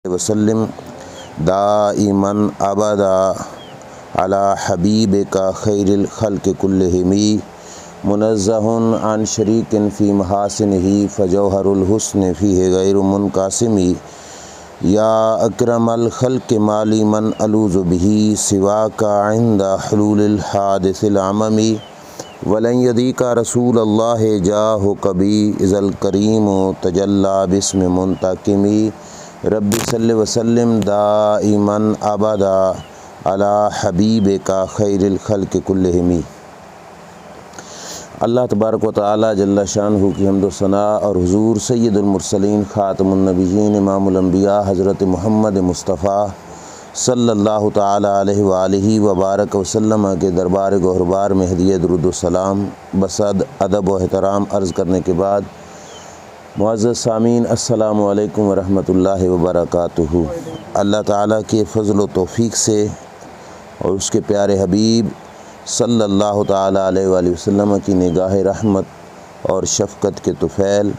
وسلم دائماً ابدا علی حبیبک خیر الخلق کلہم منزہ عن شریک فی محاسنہ فجوہر الحسن فیہ غیر منقسم یا اکرم الخلق مالی من الوذ بہ سواک عند حلول الحادث العمم ولن یضیق رسول اللہ جاہک بی اذا الکریم تجلی باسم منتقم رب صلی وسلم دائماً ابدا علی حبیبک خیر الخلق کلہم۔ اللہ تبارک و تعالی جل شانہ کی حمد و ثناء اور حضور سید المرسلین خاتم النبیین امام الانبیاء حضرت محمد مصطفیٰ صلی اللہ تعالی علیہ وآلہ وبارک وسلم کے دربار گہربار میں ہدیہ درود و سلام بصد ادب و احترام عرض کرنے کے بعد معزز سامعین السلام علیکم ورحمۃ اللہ وبرکاتہ۔ اللہ تعالیٰ کے فضل و توفیق سے اور اس کے پیارے حبیب صلی اللہ تعالیٰ علیہ وآلہ وسلم کی نگاہ رحمت اور شفقت کے طفیل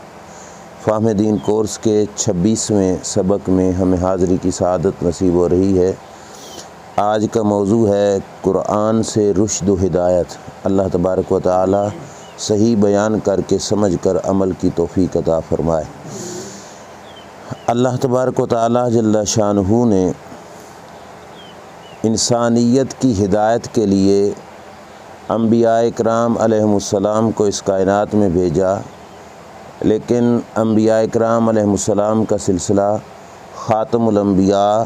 فہم دین کورس کے 26ویں سبق میں ہمیں حاضری کی سعادت نصیب ہو رہی ہے۔ آج کا موضوع ہے قرآن سے رشد و ہدایت۔ اللہ تبارک و تعالی صحیح بیان کر کے سمجھ کر عمل کی توفیق عطا فرمائے۔ اللہ تبارک و تعالی جل شانہ نے انسانیت کی ہدایت کے لیے انبیاء اکرام علیہم السلام کو اس کائنات میں بھیجا، لیکن انبیاء اکرام علیہم السلام کا سلسلہ خاتم الانبیاء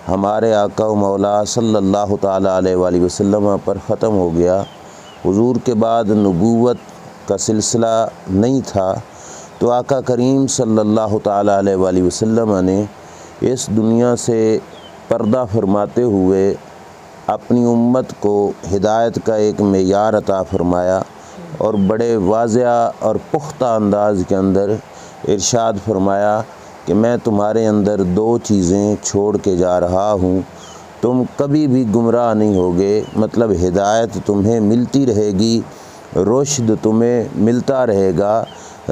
ہمارے آقا و مولا صلی اللہ تعالیٰ علیہ وآلہ وسلم پر ختم ہو گیا۔ حضور کے بعد نبوت کا سلسلہ نہیں تھا، تو آقا کریم صلی اللہ تعالیٰ علیہ وآلہ وسلم نے اس دنیا سے پردہ فرماتے ہوئے اپنی امت کو ہدایت کا ایک معیار عطا فرمایا اور بڑے واضح اور پختہ انداز کے اندر ارشاد فرمایا کہ میں تمہارے اندر 2 چیزیں چھوڑ کے جا رہا ہوں، تم کبھی بھی گمراہ نہیں ہوگے، مطلب ہدایت تمہیں ملتی رہے گی، رشد تمہیں ملتا رہے گا،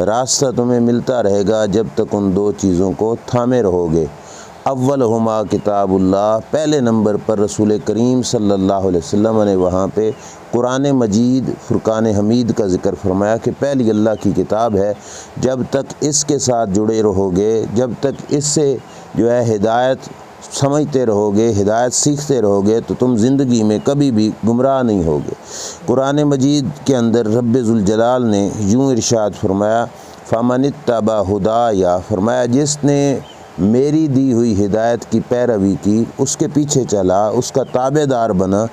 راستہ تمہیں ملتا رہے گا جب تک ان 2 چیزوں کو تھامے رہو گے۔ اولہما کتاب اللہ، پہلے نمبر پر رسول کریم صلی اللہ علیہ وسلم نے وہاں پہ قرآن مجید فرقان حمید کا ذکر فرمایا کہ پہلی اللہ کی کتاب ہے، جب تک اس کے ساتھ جڑے رہو گے، جب تک اس سے جو ہے ہدایت سمجھتے رہو گے، ہدایت سیکھتے رہو گے، تو تم زندگی میں کبھی بھی گمراہ نہیں ہوگے۔ قرآن مجید کے اندر رب ذوالجلال نے یوں ارشاد فرمایا فَمَنِ اتَّبَعَ ہُدَایَ، فرمایا جس نے میری دی ہوئی ہدایت کی پیروی کی، اس کے پیچھے چلا، اس کا تابع دار بنا،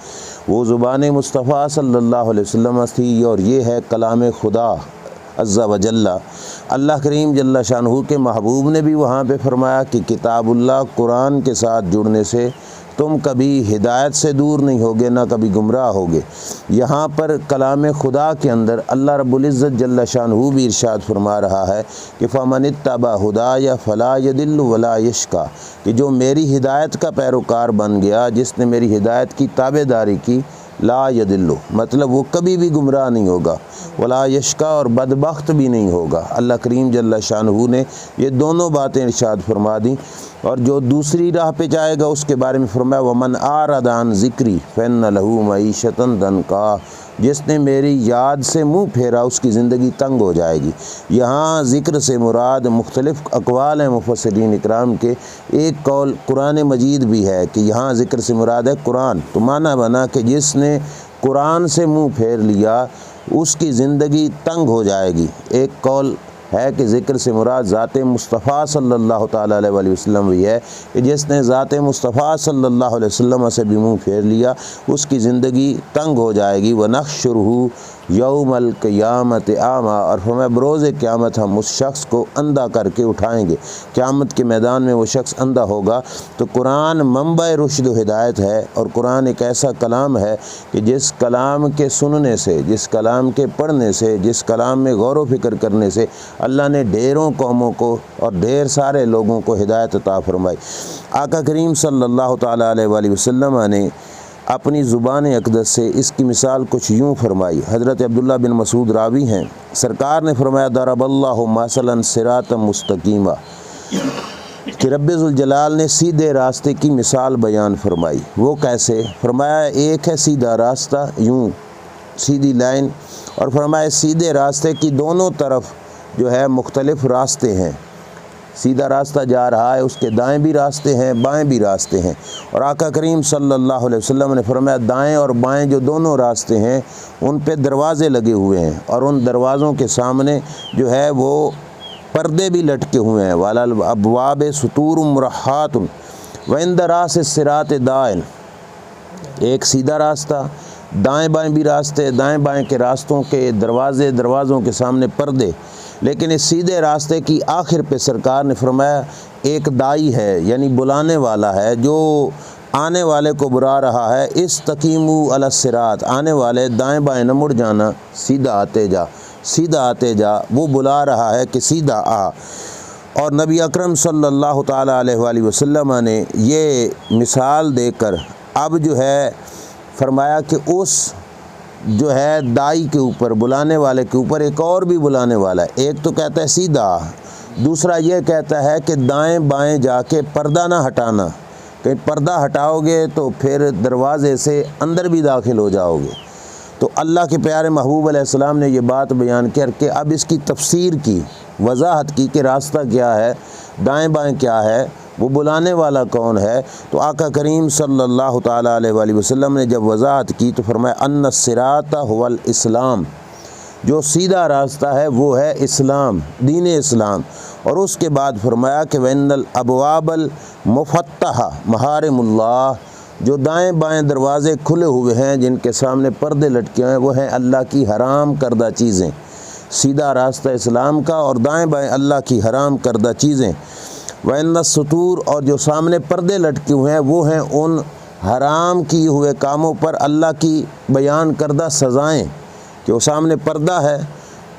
وہ زبان مصطفیٰ صلی اللہ علیہ وسلم تھی اور یہ ہے کلام خدا عز و جل۔ اللہ کریم جل شانہ کے محبوب نے بھی وہاں پہ فرمایا کہ کتاب اللہ قرآن کے ساتھ جڑنے سے تم کبھی ہدایت سے دور نہیں ہوگے، نہ کبھی گمراہ ہوگے۔ یہاں پر کلام خدا کے اندر اللہ رب العزت جل شانہ بھی ارشاد فرما رہا ہے کہ فَمَنِ اتَّبَعَ ہُدَایَ فَلَا يَضِلُّ وَلَا يَشْقَىٰ، کہ جو میری ہدایت کا پیروکار بن گیا، جس نے میری ہدایت کی تابع داری کی، لا یضل، مطلب وہ کبھی بھی گمراہ نہیں ہوگا، ولا یشقیٰ، اور بدبخت بھی نہیں ہوگا۔ اللہ کریم جل شانہ نے یہ دونوں باتیں ارشاد فرما دیں، اور جو دوسری راہ پہ جائے گا اس کے بارے میں فرمایا وَمَنْ أَعْرَضَ عَنْ ذِكْرِي فَإِنَّ لَهُ مَعِيشَةً ضَنْكًا، جس نے میری یاد سے منہ پھیرا اس کی زندگی تنگ ہو جائے گی۔ یہاں ذکر سے مراد مختلف اقوال ہیں مفسرین اکرام کے، ایک قول قرآن مجید بھی ہے کہ یہاں ذکر سے مراد ہے قرآن، تو معنی بنا کہ جس نے قرآن سے منہ پھیر لیا اس کی زندگی تنگ ہو جائے گی۔ ایک قول ہے کہ ذکر سے مراد ذات مصطفیٰ صلی اللہ تعالیٰ علیہ وآلہ وسلم بھی ہے کہ جس نے ذات مصطفیٰ صلی اللہ علیہ وسلم سے بھی منہ پھیر لیا اس کی زندگی تنگ ہو جائے گی۔ وَنَحْشُرُهُ یوم القیامت اعمیٰ، اور فرمایا بروز قیامت ہم اس شخص کو اندھا کر کے اٹھائیں گے، قیامت کے میدان میں وہ شخص اندھا ہوگا۔ تو قرآن منبع رشد و ہدایت ہے، اور قرآن ایک ایسا کلام ہے کہ جس کلام کے سننے سے، جس کلام کے پڑھنے سے، جس کلام میں غور و فکر کرنے سے اللہ نے ڈھیروں قوموں کو اور ڈھیر سارے لوگوں کو ہدایت عطا فرمائی۔ آقا کریم صلی اللہ تعالیٰ علیہ وآلہ وسلم نے اپنی زبان اقدس سے اس کی مثال کچھ یوں فرمائی۔ حضرت عبداللہ بن مسعود راوی ہیں، سرکار نے فرمایا ضرب اللہ مثلا صراطا مستقیما، کہ رب ذوالجلال نے سیدھے راستے کی مثال بیان فرمائی۔ وہ کیسے؟ فرمایا ایک ہے سیدھا راستہ، یوں سیدھی لائن، اور فرمایا سیدھے راستے کی دونوں طرف جو ہے مختلف راستے ہیں۔ سیدھا راستہ جا رہا ہے، اس کے دائیں بھی راستے ہیں، بائیں بھی راستے ہیں، اور آقا کریم صلی اللہ علیہ وسلم نے فرمایا دائیں اور بائیں جو دونوں راستے ہیں ان پہ دروازے لگے ہوئے ہیں، اور ان دروازوں کے سامنے جو ہے وہ پردے بھی لٹکے ہوئے ہیں۔ وعلی الابواب سطور مرحات وعند راس الصراط دائن۔ ایک سیدھا راستہ، دائیں بائیں بھی راستے، دائیں بائیں کے راستوں کے دروازوں کے سامنے پردے، لیکن اس سیدھے راستے کی آخر پہ سرکار نے فرمایا ایک دائی ہے، یعنی بلانے والا ہے جو آنے والے کو بلا رہا ہے، استقیموا علی الصراط، آنے والے دائیں بائیں نہ مڑ جانا، سیدھا آتے جا، سیدھا آتے جا، وہ بلا رہا ہے کہ سیدھا آ۔ اور نبی اکرم صلی اللہ تعالیٰ علیہ وآلہ وسلم نے یہ مثال دے کر اب جو ہے فرمایا کہ اس جو ہے دائی کے اوپر، بلانے والے کے اوپر ایک اور بھی بلانے والا ہے۔ ایک تو کہتا ہے سیدھا، دوسرا یہ کہتا ہے کہ دائیں بائیں جا کے پردہ نہ ہٹانا، کہ پردہ ہٹاؤ گے تو پھر دروازے سے اندر بھی داخل ہو جاؤ گے۔ تو اللہ کے پیارے محبوب علیہ السلام نے یہ بات بیان کر کے اب اس کی تفسیر کی، وضاحت کی کہ راستہ کیا ہے، دائیں بائیں کیا ہے، وہ بلانے والا کون ہے۔ تو آقا کریم صلی اللہ تعالیٰ علیہ وآلہ وسلم نے جب وضاحت کی تو فرمایا ان الصراط هو الاسلام، جو سیدھا راستہ ہے وہ ہے اسلام، دین اسلام۔ اور اس کے بعد فرمایا کہ وَإِنَّ الْأَبْوَابَ الْمُفَتَّحَةَ مَحَارِمُ اللَّهِ، جو دائیں بائیں دروازے کھلے ہوئے ہیں جن کے سامنے پردے لٹکے ہیں وہ ہیں اللہ کی حرام کردہ چیزیں۔ سیدھا راستہ اسلام کا اور دائیں بائیں اللہ کی حرام کردہ چیزیں۔ وَإِنَّ السُّطُورَ، اور جو سامنے پردے لٹکے ہوئے ہیں وہ ہیں ان حرام کیے ہوئے کاموں پر اللہ کی بیان کردہ سزائیں، کہ وہ سامنے پردہ ہے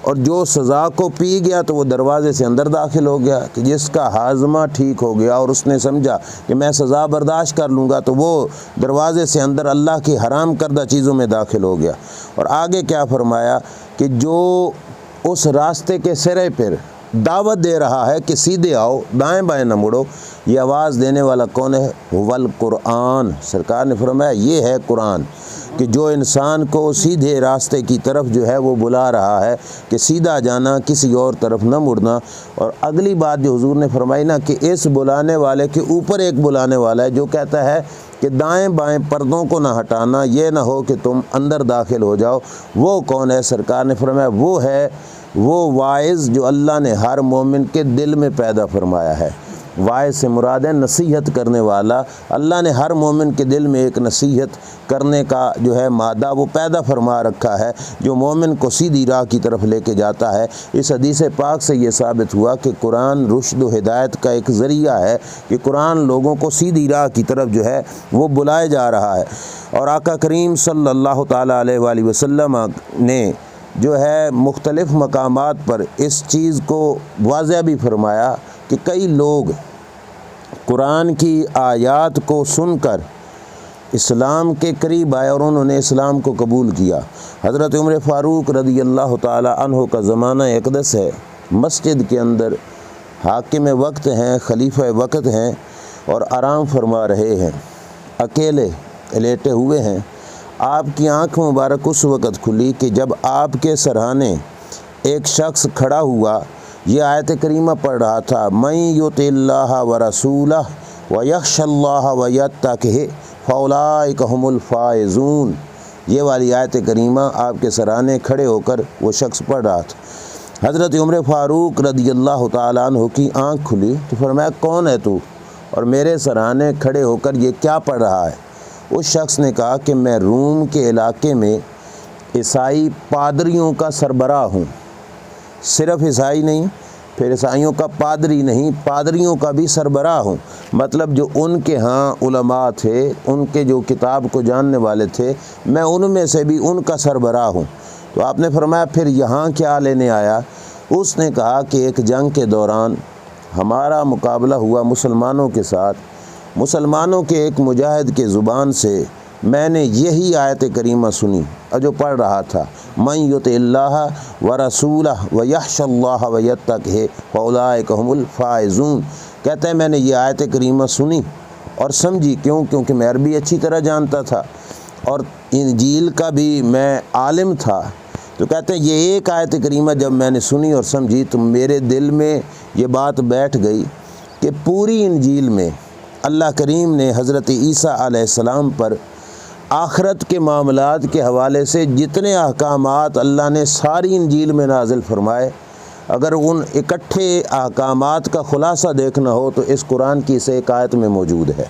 اور جو سزا کو پی گیا تو وہ دروازے سے اندر داخل ہو گیا، کہ جس کا ہاضمہ ٹھیک ہو گیا اور اس نے سمجھا کہ میں سزا برداشت کر لوں گا تو وہ دروازے سے اندر اللہ کی حرام کردہ چیزوں میں داخل ہو گیا۔ اور آگے کیا فرمایا کہ جو اس راستے کے سرے پر دعوت دے رہا ہے کہ سیدھے آؤ، دائیں بائیں نہ مڑو، یہ آواز دینے والا کون ہے؟ هو القرآن۔ سرکار نے فرمایا یہ ہے قرآن، کہ جو انسان کو سیدھے راستے کی طرف جو ہے وہ بلا رہا ہے کہ سیدھا جانا، کسی اور طرف نہ مڑنا۔ اور اگلی بات جو حضور نے فرمائی نا کہ اس بلانے والے کے اوپر ایک بلانے والا ہے جو کہتا ہے کہ دائیں بائیں پردوں کو نہ ہٹانا، یہ نہ ہو کہ تم اندر داخل ہو جاؤ۔ وہ کون ہے؟ سرکار نے فرمایا وہ ہے وہ واعظ جو اللہ نے ہر مومن کے دل میں پیدا فرمایا ہے۔ واعظ سے مراد ہے نصیحت کرنے والا۔ اللہ نے ہر مومن کے دل میں ایک نصیحت کرنے کا جو ہے مادہ وہ پیدا فرما رکھا ہے، جو مومن کو سیدھی راہ کی طرف لے کے جاتا ہے۔ اس حدیث پاک سے یہ ثابت ہوا کہ قرآن رشد و ہدایت کا ایک ذریعہ ہے، کہ قرآن لوگوں کو سیدھی راہ کی طرف جو ہے وہ بلائے جا رہا ہے۔ اور آقا کریم صلی اللہ تعالیٰ علیہ وآلہ وسلم نے جو ہے مختلف مقامات پر اس چیز کو واضح بھی فرمایا کہ کئی لوگ قرآن کی آیات کو سن کر اسلام کے قریب آئے اور انہوں نے اسلام کو قبول کیا۔ حضرت عمر فاروق رضی اللہ تعالی عنہ کا زمانہ اقدس ہے، مسجد کے اندر حاکم وقت ہیں، خلیفہ وقت ہیں، اور آرام فرما رہے ہیں، اکیلے لیٹے ہوئے ہیں۔ آپ کی آنکھ مبارک اس وقت کھلی کہ جب آپ کے سرہانے ایک شخص کھڑا ہوا، یہ آیت کریمہ پڑھ رہا تھا، مَن یُطِعِ اللَّهَ وَرَسُولَهُ وَیَخْشَ اللَّهَ وَیَتَّقِهِ فَأُولَٰئِکَ هُمُ الْفَائِزُونَ۔ یہ والی آیت کریمہ آپ کے سرہانے کھڑے ہو کر وہ شخص پڑھ رہا تھا۔ حضرت عمر فاروق رضی اللہ تعالیٰ عنہ کی آنکھ کھلی تو فرمایا کون ہے تو، اور میرے سرہانے کھڑے ہو کر یہ کیا پڑھ رہا ہے؟ اس شخص نے کہا کہ میں روم کے علاقے میں عیسائی پادریوں کا سربراہ ہوں۔ صرف عیسائی نہیں، پھر عیسائیوں کا پادری نہیں، پادریوں کا بھی سربراہ ہوں، مطلب جو ان کے ہاں علماء تھے، ان کے جو کتاب کو جاننے والے تھے، میں ان میں سے بھی ان کا سربراہ ہوں۔ تو آپ نے فرمایا پھر یہاں کیا لینے آیا؟ اس نے کہا کہ ایک جنگ کے دوران ہمارا مقابلہ ہوا مسلمانوں کے ساتھ، مسلمانوں کے ایک مجاہد کے زبان سے میں نے یہی آیت کریمہ سنی اور جو پڑھ رہا تھا، من یطع اللہ ورسولہ ویخشی اللہ ویتقہ فاولئک ھم الفائزون۔ کہتا ہے میں نے یہ آیت کریمہ سنی اور سمجھی، کیونکہ میں عربی اچھی طرح جانتا تھا اور انجیل کا بھی میں عالم تھا۔ تو کہتے ہیں یہ ایک آیت کریمہ جب میں نے سنی اور سمجھی تو میرے دل میں یہ بات بیٹھ گئی کہ پوری انجیل میں اللہ کریم نے حضرت عیسیٰ علیہ السلام پر آخرت کے معاملات کے حوالے سے جتنے احکامات اللہ نے ساری انجیل میں نازل فرمائے، اگر ان اکٹھے احکامات کا خلاصہ دیکھنا ہو تو اس قرآن کی اس ایک آیت میں موجود ہے۔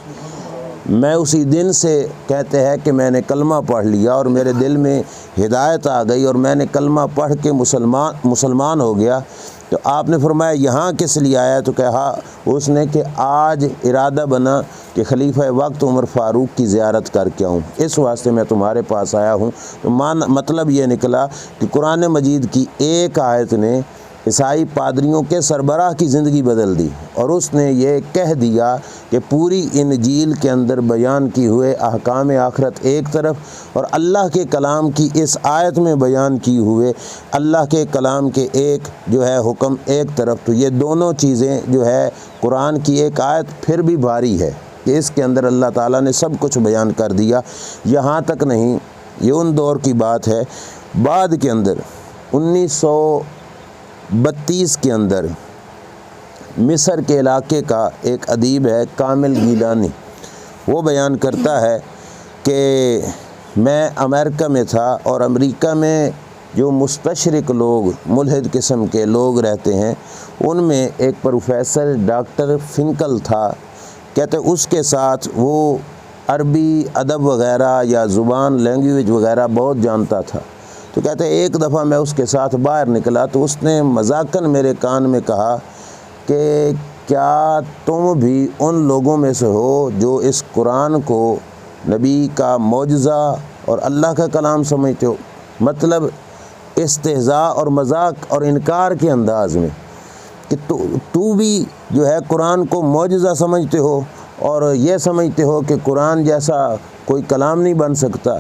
میں اسی دن سے کہتے ہیں کہ میں نے کلمہ پڑھ لیا اور میرے دل میں ہدایت آ گئی اور میں نے کلمہ پڑھ کے مسلمان ہو گیا۔ تو آپ نے فرمایا یہاں کس لیے آیا؟ تو کہا اس نے کہ آج ارادہ بنا کہ خلیفہ وقت عمر فاروق کی زیارت کر کے آؤں، اس واسطے میں تمہارے پاس آیا ہوں۔ تو مطلب یہ نکلا کہ قرآن مجید کی ایک آیت نے عیسائی پادریوں کے سربراہ کی زندگی بدل دی، اور اس نے یہ کہہ دیا کہ پوری انجیل کے اندر بیان کی ہوئے احکام آخرت ایک طرف اور اللہ کے کلام کی اس آیت میں بیان کی ہوئے اللہ کے کلام کے ایک جو ہے حکم ایک طرف۔ تو یہ دونوں چیزیں جو ہے قرآن کی ایک آیت پھر بھی بھاری ہے کہ اس کے اندر اللہ تعالیٰ نے سب کچھ بیان کر دیا۔ یہاں تک نہیں، یہ ان دور کی بات ہے، بعد کے اندر 1932 کے اندر مصر کے علاقے کا ایک ادیب ہے کامل گیلانی، وہ بیان کرتا ہے کہ میں امریکہ میں تھا اور امریکہ میں جو مستشرق لوگ ملحد قسم کے لوگ رہتے ہیں ان میں ایک پروفیسر ڈاکٹر فنکل تھا۔ کہتے اس کے ساتھ وہ عربی ادب وغیرہ یا زبان لینگویج وغیرہ بہت جانتا تھا۔ تو کہتے ایک دفعہ میں اس کے ساتھ باہر نکلا تو اس نے مذاقاً میرے کان میں کہا کہ کیا تم بھی ان لوگوں میں سے ہو جو اس قرآن کو نبی کا معجزہ اور اللہ کا کلام سمجھتے ہو؟ مطلب استہزاء اور مذاق اور انکار کے انداز میں کہ تو بھی جو ہے قرآن کو معجزہ سمجھتے ہو اور یہ سمجھتے ہو کہ قرآن جیسا کوئی کلام نہیں بن سکتا۔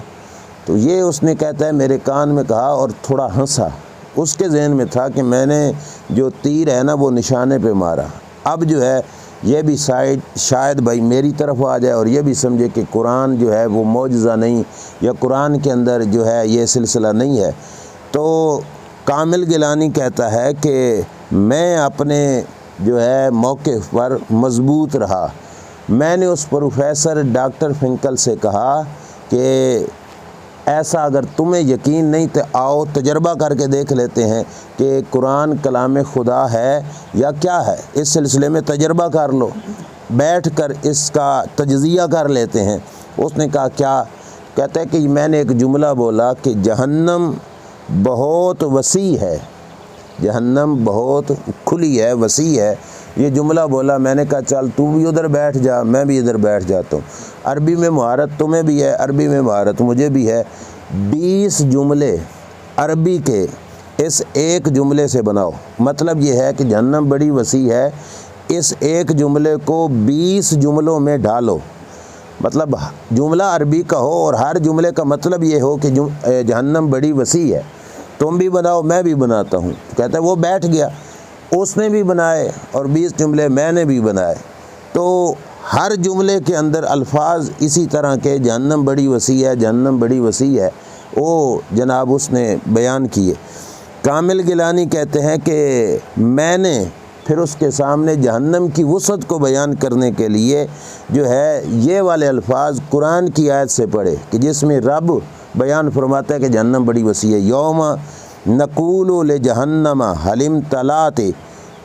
تو یہ اس نے کہتا ہے میرے کان میں کہا اور تھوڑا ہنسا۔ اس کے ذہن میں تھا کہ میں نے جو تیر ہے نا وہ نشانے پہ مارا، اب جو ہے یہ بھی شاید بھائی میری طرف آ جائے اور یہ بھی سمجھے کہ قرآن جو ہے وہ معجزہ نہیں یا قرآن کے اندر جو ہے یہ سلسلہ نہیں ہے۔ تو کامل گیلانی کہتا ہے کہ میں اپنے جو ہے موقف پر مضبوط رہا۔ میں نے اس پروفیسر ڈاکٹر فنکل سے کہا کہ ایسا اگر تمہیں یقین نہیں تو آؤ تجربہ کر کے دیکھ لیتے ہیں کہ قرآن کلام خدا ہے یا کیا ہے، اس سلسلے میں تجربہ کر لو، بیٹھ کر اس کا تجزیہ کر لیتے ہیں۔ اس نے کہا کیا؟ کہتا ہے کہ میں نے ایک جملہ بولا کہ جہنم بہت وسیع ہے، جہنم بہت کھلی ہے، وسیع ہے، یہ جملہ بولا۔ میں نے کہا چل تو بھی ادھر بیٹھ جا، میں بھی ادھر بیٹھ جاتا ہوں۔ عربی میں مہارت تمہیں بھی ہے، عربی میں مہارت مجھے بھی ہے، 20 جملے عربی کے اس ایک جملے سے بناؤ۔ مطلب یہ ہے کہ جہنم بڑی وسیع ہے، اس ایک جملے کو 20 جملوں میں ڈالو۔ مطلب جملہ عربی کا ہو اور ہر جملے کا مطلب یہ ہو کہ جہنم بڑی وسیع ہے، تم بھی بناؤ میں بھی بناتا ہوں۔ کہتا ہے وہ بیٹھ گیا، اس نے بھی بنائے اور 20 جملے میں نے بھی بنائے۔ تو ہر جملے کے اندر الفاظ اسی طرح کے جہنم بڑی وسیع ہے، جہنم بڑی وسیع ہے، وہ جناب اس نے بیان کیے۔ کامل گیلانی کہتے ہیں کہ میں نے پھر اس کے سامنے جہنم کی وسعت کو بیان کرنے کے لیے جو ہے یہ والے الفاظ قرآن کی آیت سے پڑھے کہ جس میں رب بیان فرماتا ہے کہ جہنم بڑی وسیع ہے۔ یوم نقول لجہنم حل امتلأت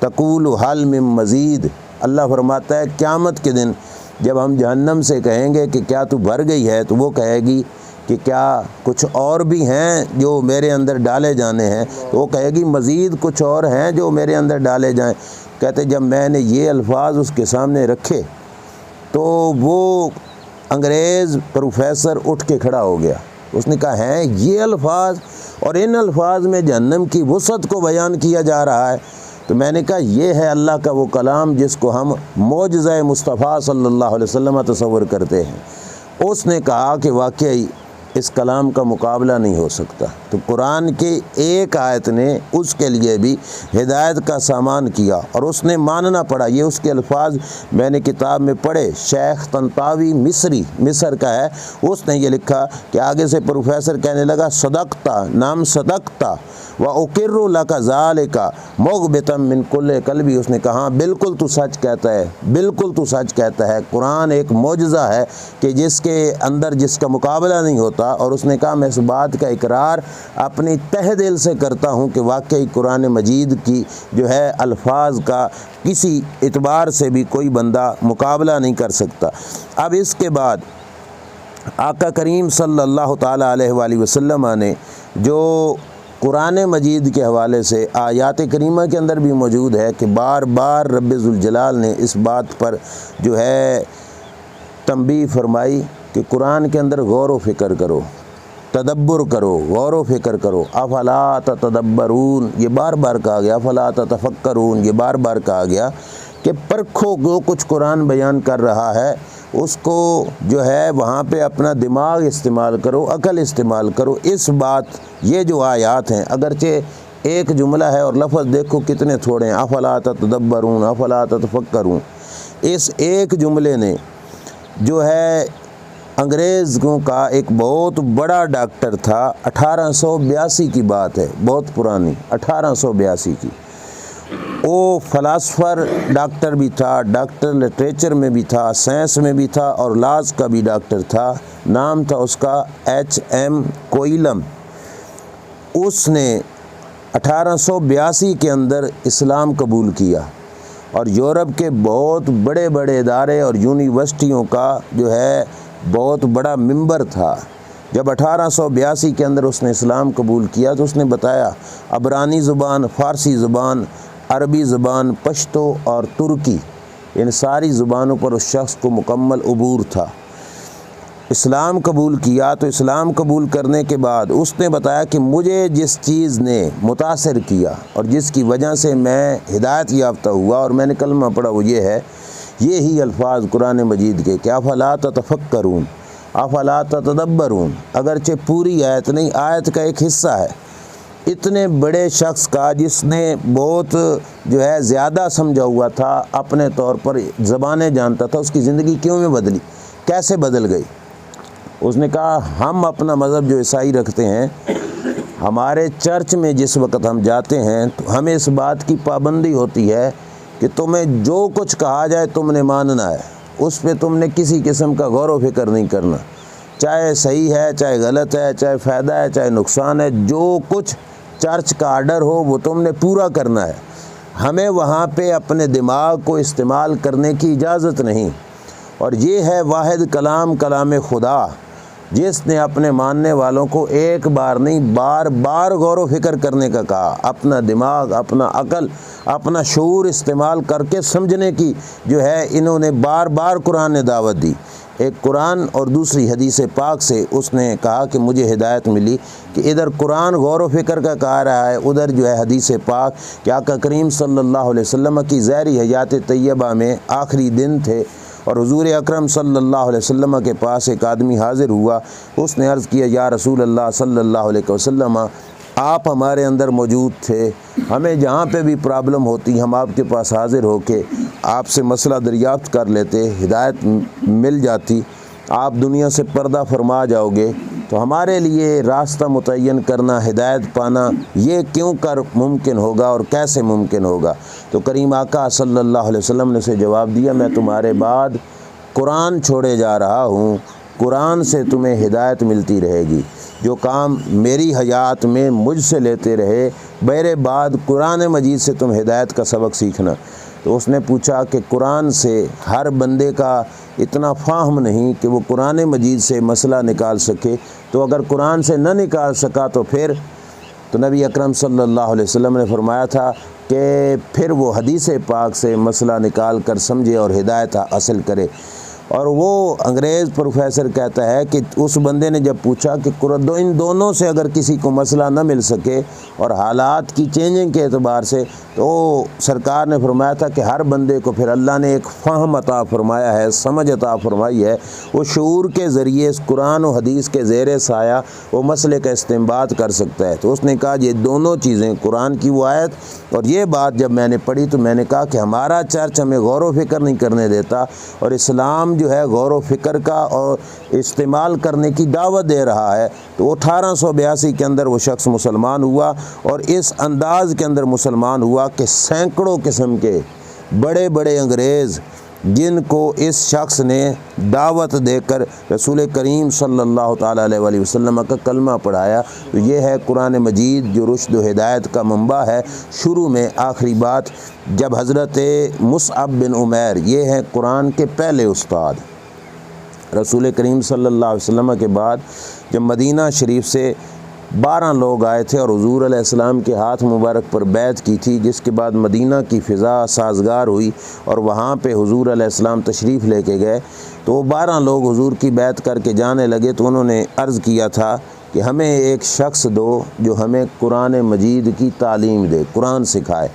تقول حل من مزید۔ اللہ فرماتا ہے قیامت کے دن جب ہم جہنم سے کہیں گے کہ کیا تو بھر گئی ہے، تو وہ کہے گی کہ کیا کچھ اور بھی ہیں جو میرے اندر ڈالے جانے ہیں، تو وہ کہے گی مزید کچھ اور ہیں جو میرے اندر ڈالے جائیں۔ کہتے جب میں نے یہ الفاظ اس کے سامنے رکھے تو وہ انگریز پروفیسر اٹھ کے کھڑا ہو گیا۔ اس نے کہا ہیں یہ الفاظ اور ان الفاظ میں جہنم کی وسعت کو بیان کیا جا رہا ہے؟ تو میں نے کہا یہ ہے اللہ کا وہ کلام جس کو ہم معجزہ مصطفیٰ صلی اللہ علیہ وسلم تصور کرتے ہیں۔ اس نے کہا کہ واقعی اس کلام کا مقابلہ نہیں ہو سکتا۔ تو قرآن کی ایک آیت نے اس کے لیے بھی ہدایت کا سامان کیا اور اس نے ماننا پڑا۔ یہ اس کے الفاظ میں نے کتاب میں پڑھے، شیخ طنطاوی مصر کا ہے، اس نے یہ لکھا کہ آگے سے پروفیسر کہنے لگا صدقتا نام صدقتا وَأُقِرُّ لَكَ ذَلِكَ مُغْبِتًا مِّن كُلِّ قَلْبِ، اس نے کہا بالکل تو سچ کہتا ہے، بالکل تو سچ کہتا ہے۔ قرآن ایک معجزہ ہے کہ جس کے اندر جس کا مقابلہ نہیں ہوتا، اور اس نے کہا میں اس بات کا اقرار اپنی تہ دل سے کرتا ہوں کہ واقعی قرآن مجید کی جو ہے الفاظ کا کسی اعتبار سے بھی کوئی بندہ مقابلہ نہیں کر سکتا۔ اب اس کے بعد آقا کریم صلی اللہ تعالیٰ علیہ وآلہ وسلم نے جو قرآن مجید کے حوالے سے آیات کریمہ کے اندر بھی موجود ہے کہ بار بار رب ذوالجلال نے اس بات پر جو ہے تنبیہ فرمائی کہ قرآن کے اندر غور و فکر کرو، تدبر کرو، غور و فکر کرو۔ افلا تتدبرون یہ بار بار کہا گیا، افلا تتفکرون یہ بار بار کہا گیا کہ پرکھو جو کچھ قرآن بیان کر رہا ہے اس کو جو ہے وہاں پہ اپنا دماغ استعمال کرو، عقل استعمال کرو۔ اس بات یہ جو آیات ہیں اگرچہ ایک جملہ ہے اور لفظ دیکھو کتنے تھوڑے ہیں، افلا تتدبرون افلا تتفکرون، اس ایک جملے نے جو ہے انگریزوں کا ایک بہت بڑا ڈاکٹر تھا، 1882 کی بات ہے، بہت پرانی 1882 کی، وہ فلاسفر ڈاکٹر بھی تھا، ڈاکٹر لٹریچر میں بھی تھا، سائنس میں بھی تھا اور لاز کا بھی ڈاکٹر تھا، نام تھا اس کا HM کوئلم۔ اس نے 1882 کے اندر اسلام قبول کیا اور یورپ کے بہت بڑے بڑے ادارے اور یونیورسٹیوں کا جو ہے بہت بڑا ممبر تھا۔ جب 1882 کے اندر اس نے اسلام قبول کیا تو اس نے بتایا عبرانی زبان، فارسی زبان، عربی زبان، پشتو اور ترکی، ان ساری زبانوں پر اس شخص کو مکمل عبور تھا۔ اسلام قبول کیا تو اسلام قبول کرنے کے بعد اس نے بتایا کہ مجھے جس چیز نے متاثر کیا اور جس کی وجہ سے میں ہدایت یافتہ ہوا اور میں نے کلمہ پڑھا وہ یہ ہے، یہی الفاظ قرآن مجید کے کہ افلا تتفکرون افلا تتدبرون، اگرچہ پوری آیت نہیں، آیت کا ایک حصہ ہے، اتنے بڑے شخص کا جس نے بہت جو ہے زیادہ سمجھا ہوا تھا، اپنے طور پر زبانیں جانتا تھا، اس کی زندگی کیوں میں بدلی، کیسے بدل گئی؟ اس نے کہا ہم اپنا مذہب جو عیسائی رکھتے ہیں، ہمارے چرچ میں جس وقت ہم جاتے ہیں تو ہمیں اس بات کی پابندی ہوتی ہے کہ تمہیں جو کچھ کہا جائے تم نے ماننا ہے، اس پہ تم نے کسی قسم کا غور و فکر نہیں کرنا، چاہے صحیح ہے چاہے غلط ہے، چاہے فائدہ ہے چاہے نقصان ہے، جو کچھ چرچ کا آرڈر ہو وہ تم نے پورا کرنا ہے، ہمیں وہاں پہ اپنے دماغ کو استعمال کرنے کی اجازت نہیں۔ اور یہ ہے واحد کلام خدا جس نے اپنے ماننے والوں کو ایک بار نہیں بار بار غور و فکر کرنے کا کہا، اپنا دماغ، اپنا عقل، اپنا شعور استعمال کر کے سمجھنے کی جو ہے انہوں نے بار بار قرآن نے دعوت دی۔ ایک قرآن اور دوسری حدیث پاک سے اس نے کہا کہ مجھے ہدایت ملی کہ ادھر قرآن غور و فکر کا کہا رہا ہے، ادھر جو ہے حدیث پاک کہ آقا کریم صلی اللہ علیہ وسلم کی ظاہری حیات طیبہ میں آخری دن تھے اور حضور اکرم صلی اللہ علیہ وسلم کے پاس ایک آدمی حاضر ہوا، اس نے عرض کیا یا رسول اللہ صلی اللہ علیہ وسلم آپ ہمارے اندر موجود تھے، ہمیں جہاں پہ بھی پرابلم ہوتی ہم آپ کے پاس حاضر ہو کے آپ سے مسئلہ دریافت کر لیتے، ہدایت مل جاتی، آپ دنیا سے پردہ فرما جاؤ گے، تو ہمارے لیے راستہ متعین کرنا، ہدایت پانا یہ کیوں کر ممکن ہوگا اور کیسے ممکن ہوگا؟ تو کریم آقا صلی اللہ علیہ وسلم نے اسے جواب دیا میں تمہارے بعد قرآن چھوڑے جا رہا ہوں، قرآن سے تمہیں ہدایت ملتی رہے گی، جو کام میری حیات میں مجھ سے لیتے رہے میرے بعد قرآن مجید سے تم ہدایت کا سبق سیکھنا۔ تو اس نے پوچھا کہ قرآن سے ہر بندے کا اتنا فہم نہیں کہ وہ قرآن مجید سے مسئلہ نکال سکے، تو اگر قرآن سے نہ نکال سکا تو پھر تو نبی اکرم صلی اللہ علیہ وسلم نے فرمایا تھا کہ پھر وہ حدیث پاک سے مسئلہ نکال کر سمجھے اور ہدایت حاصل کرے۔ اور وہ انگریز پروفیسر کہتا ہے کہ اس بندے نے جب پوچھا کہ ان دونوں سے اگر کسی کو مسئلہ نہ مل سکے اور حالات کی چینجنگ کے اعتبار سے، تو سرکار نے فرمایا تھا کہ ہر بندے کو پھر اللہ نے ایک فہم عطا فرمایا ہے، سمجھ عطا فرمائی ہے، وہ شعور کے ذریعے اس قرآن و حدیث کے زیر سایہ وہ مسئلے کا استنباط کر سکتا ہے۔ تو اس نے کہا یہ دونوں چیزیں، قرآن کی وہ آیت اور یہ بات جب میں نے پڑھی تو میں نے کہا کہ ہمارا چرچ ہمیں غور و فکر نہیں کرنے دیتا، اور اسلام جو ہے غور و فکر کا اور استعمال کرنے کی دعوت دے رہا ہے۔ تو 1882 کے اندر وہ شخص مسلمان ہوا، اور اس انداز کے اندر مسلمان ہوا کہ سینکڑوں قسم کے بڑے بڑے انگریز جن کو اس شخص نے دعوت دے کر رسول کریم صلی اللہ تعالیٰ علیہ وآلہ وسلم کا کلمہ پڑھایا۔ تو یہ ہے قرآن مجید جو رشد و ہدایت کا منبع ہے۔ شروع میں آخری بات، جب حضرت مصعب بن عمیر، یہ ہیں قرآن کے پہلے استاد، رسول کریم صلی اللہ علیہ وسلم کے بعد جب مدینہ شریف سے 12 لوگ آئے تھے اور حضور علیہ السلام کے ہاتھ مبارک پر بیعت کی تھی، جس کے بعد مدینہ کی فضا سازگار ہوئی اور وہاں پہ حضور علیہ السلام تشریف لے کے گئے، تو وہ 12 لوگ حضور کی بیعت کر کے جانے لگے۔ تو انہوں نے عرض کیا تھا کہ ہمیں ایک شخص دو جو ہمیں قرآن مجید کی تعلیم دے، قرآن سکھائے۔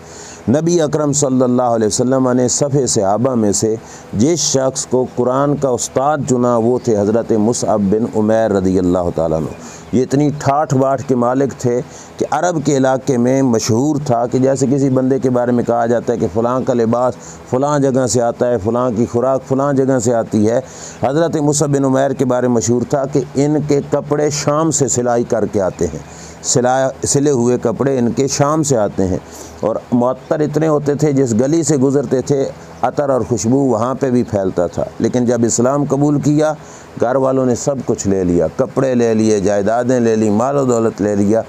نبی اکرم صلی اللہ علیہ وسلم نے صفِ صحابہ میں سے جس شخص کو قرآن کا استاد چنا وہ تھے حضرت مصعب بن عمیر رضی اللہ تعالیٰ عنہ۔ یہ اتنی ٹھاٹھ باٹھ کے مالک تھے کہ عرب کے علاقے میں مشہور تھا کہ جیسے کسی بندے کے بارے میں کہا جاتا ہے کہ فلاں کا لباس فلاں جگہ سے آتا ہے، فلاں کی خوراک فلاں جگہ سے آتی ہے، حضرت مصعب بن عمیر کے بارے میں مشہور تھا کہ ان کے کپڑے شام سے سلائی کر کے آتے ہیں، سلے ہوئے کپڑے ان کے شام سے آتے ہیں، اور معطر اتنے ہوتے تھے جس گلی سے گزرتے تھے عطر اور خوشبو وہاں پہ بھی پھیلتا تھا۔ لیکن جب اسلام قبول کیا، گھر والوں نے سب کچھ لے لیا، کپڑے لے لیے، جائیدادیں لے لی، مال و دولت لے لیا،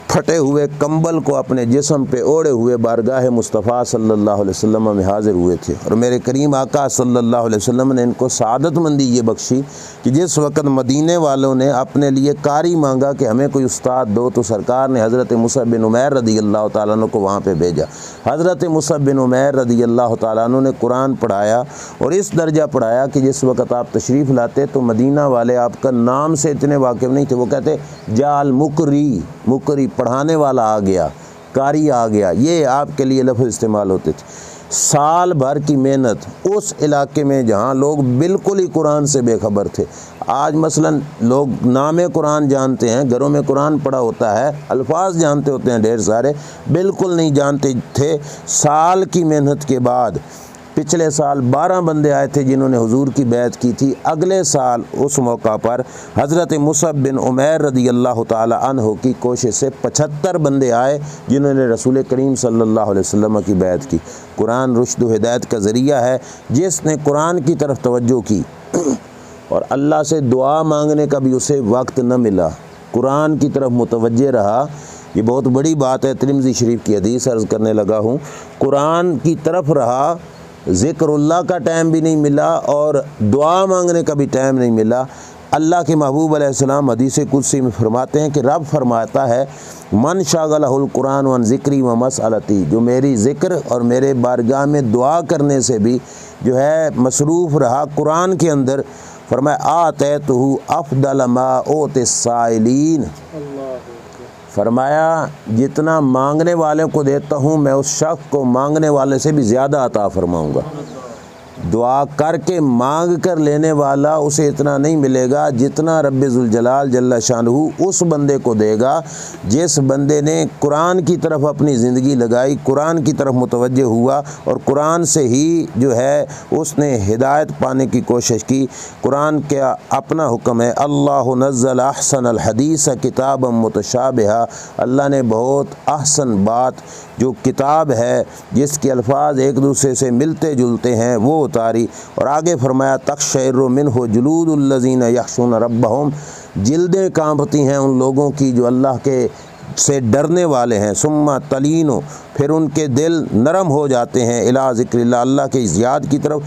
پھٹے ہوئے کمبل کو اپنے جسم پہ اوڑھے ہوئے بارگاہ مصطفیٰ صلی اللہ علیہ وسلم میں حاضر ہوئے تھے، اور میرے کریم آقا صلی اللہ علیہ وسلم نے ان کو سعادت مندی یہ بخشی کہ جس وقت مدینے والوں نے اپنے لیے قاری مانگا کہ ہمیں کوئی استاد دو، تو سرکار نے حضرت مصعب بن عمیر رضی اللہ تعالیٰ عنہ کو وہاں پہ بھیجا۔ حضرت مصعب بن عمیر رضی اللہ تعالیٰ عنہ نے قرآن پڑھایا، اور اس درجہ پڑھایا کہ جس وقت آپ تشریف لاتے تو مدینہ والے آپ کا نام سے اتنے واقف نہیں تھے، وہ کہتے جال مقری پڑھانے والا آ گیا، قاری آ گیا، یہ آپ کے لیے لفظ استعمال ہوتے تھے۔ سال بھر کی محنت اس علاقے میں جہاں لوگ بالکل ہی قرآن سے بے خبر تھے۔ آج مثلا لوگ نام قرآن جانتے ہیں، گھروں میں قرآن پڑھا ہوتا ہے، الفاظ جانتے ہوتے ہیں ڈھیر سارے، بالکل نہیں جانتے تھے۔ سال کی محنت کے بعد پچھلے سال 12 بندے آئے تھے جنہوں نے حضور کی بیعت کی تھی، اگلے سال اس موقع پر حضرت مصعب بن عمیر رضی اللہ تعالی عنہ کی کوشش سے 75 بندے آئے جنہوں نے رسول کریم صلی اللہ علیہ وسلم کی بیعت کی۔ قرآن رشد و ہدایت کا ذریعہ ہے، جس نے قرآن کی طرف توجہ کی اور اللہ سے دعا مانگنے کا بھی اسے وقت نہ ملا، قرآن کی طرف متوجہ رہا۔ یہ بہت بڑی بات ہے، ترمذی شریف کی حدیث عرض کرنے لگا ہوں، قرآن کی طرف رہا، ذکر اللہ کا ٹائم بھی نہیں ملا اور دعا مانگنے کا بھی ٹائم نہیں ملا۔ اللہ کے محبوب علیہ السلام حدیث قدسی میں فرماتے ہیں کہ رب فرماتا ہے من شاغلہ القرآن عن ذکری و مسألتی، جو میری ذکر اور میرے بارگاہ میں دعا کرنے سے بھی جو ہے مصروف رہا قرآن کے اندر، فرمایا آتیتہ افضل ما اوتی السائلین، فرمایا جتنا مانگنے والے کو دیتا ہوں میں اس شخص کو مانگنے والے سے بھی زیادہ عطا فرماؤں گا۔ دعا کر کے مانگ کر لینے والا اسے اتنا نہیں ملے گا جتنا رب ذوالجلال جل شانہ اس بندے کو دے گا جس بندے نے قرآن کی طرف اپنی زندگی لگائی، قرآن کی طرف متوجہ ہوا اور قرآن سے ہی جو ہے اس نے ہدایت پانے کی کوشش کی۔ قرآن کا اپنا حکم ہے، اللہ نزل احسن الحدیث کتابا متشابہا، اللہ نے بہت احسن بات جو کتاب ہے جس کے الفاظ ایک دوسرے سے ملتے جلتے ہیں وہ اتاری، اور آگے فرمایا تقشعر منہ جلود الذین یخشون ربہم، جلدیں کانپتی ہیں ان لوگوں کی جو اللہ کے سے ڈرنے والے ہیں، ثم تلین، پھر ان کے دل نرم ہو جاتے ہیں، الی ذکر اللہ، اللہ کے یاد کی طرف،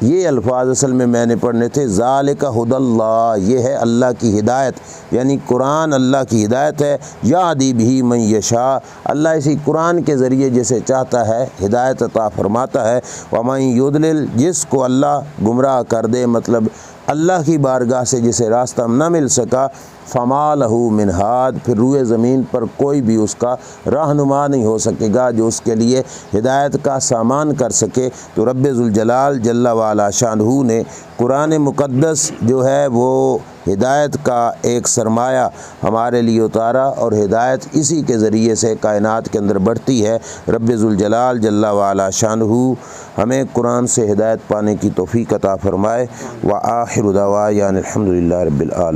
یہ الفاظ اصل میں نے پڑھنے تھے، ذالک ھدی اللہ، یہ ہے اللہ کی ہدایت، یعنی قرآن اللہ کی ہدایت ہے، یہدی بہ من یشاء، اللہ اسی قرآن کے ذریعے جسے چاہتا ہے ہدایت عطا فرماتا ہے، ومن یضلل، جس کو اللہ گمراہ کر دے، مطلب اللہ کی بارگاہ سے جسے راستہ نہ مل سکا، فما لہ من ہاد، پھر روئے زمین پر کوئی بھی اس کا رہنما نہیں ہو سکے گا جو اس کے لیے ہدایت کا سامان کر سکے۔ تو رب ذوالجلال جل وعلا شانہ نے قرآن مقدس جو ہے وہ ہدایت کا ایک سرمایہ ہمارے لیے اتارا، اور ہدایت اسی کے ذریعے سے کائنات کے اندر بڑھتی ہے۔ رب ذوالجلال جل وعلا شانہ ہمیں قرآن سے ہدایت پانے کی توفیق عطا فرمائے۔ وآخر دعوانا الحمدللہ رب العالمین۔